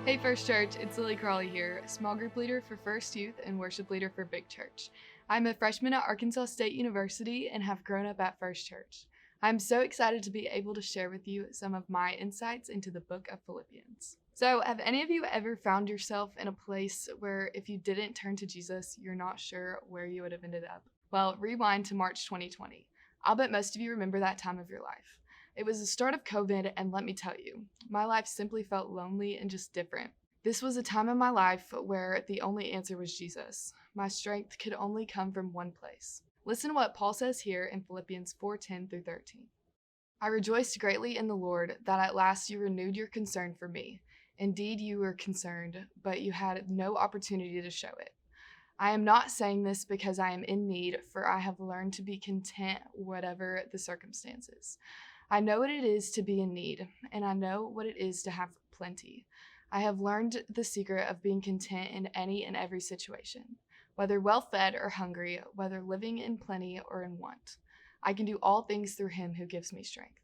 Hey First Church, it's Lilly Crawley here, small group leader for First Youth and worship leader for Big Church. I'm a freshman at Arkansas State University and have grown up at First Church. I'm so excited to be able to share with you some of my insights into the Book of Philippians. So, have any of you ever found yourself in a place where if you didn't turn to Jesus, you're not sure where you would have ended up? Well, rewind to March 2020. I'll bet most of you remember that time of your life. It was the start of COVID, and let me tell you, my life simply felt lonely and just different. This was a time in my life where the only answer was Jesus. My strength could only come from one place. Listen to what Paul says here in Philippians 4:10 through 13. I rejoiced greatly in the Lord that at last you renewed your concern for me. Indeed, you were concerned, but you had no opportunity to show it. I am not saying this because I am in need, for I have learned to be content whatever the circumstances. I know what it is to be in need, and I know what it is to have plenty. I have learned the secret of being content in any and every situation, whether well-fed or hungry, whether living in plenty or in want. I can do all things through him who gives me strength.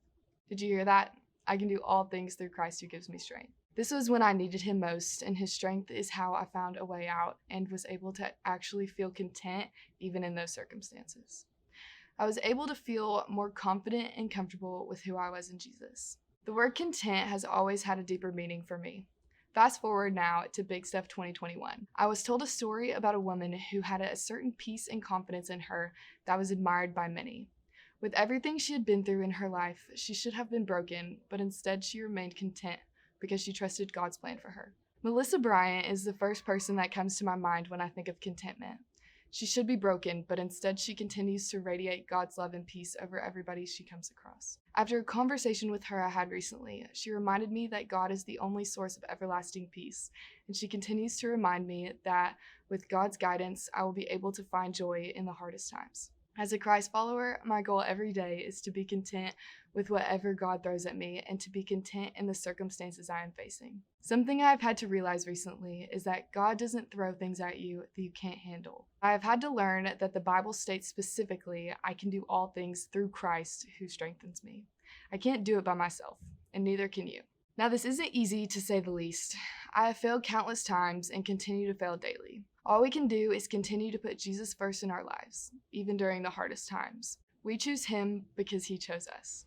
Did you hear that? I can do all things through Christ who gives me strength. This was when I needed him most, and his strength is how I found a way out and was able to actually feel content even in those circumstances. I was able to feel more confident and comfortable with who I was in Jesus. The word content has always had a deeper meaning for me. Fast forward now to Big Stuff 2021. I was told a story about a woman who had a certain peace and confidence in her that was admired by many. With everything she had been through in her life, she should have been broken, but instead she remained content because she trusted God's plan for her. Melissa Bryant is the first person that comes to my mind when I think of contentment. She should be broken, but instead she continues to radiate God's love and peace over everybody she comes across. After a conversation with her I had recently, she reminded me that God is the only source of everlasting peace, and she continues to remind me that with God's guidance, I will be able to find joy in the hardest times. As a Christ follower, my goal every day is to be content with whatever God throws at me and to be content in the circumstances I am facing. Something I've had to realize recently is that God doesn't throw things at you that you can't handle. I have had to learn that the Bible states specifically, I can do all things through Christ who strengthens me. I can't do it by myself, and neither can you. Now, this isn't easy to say the least. I have failed countless times and continue to fail daily. All we can do is continue to put Jesus first in our lives, even during the hardest times. We choose him because he chose us.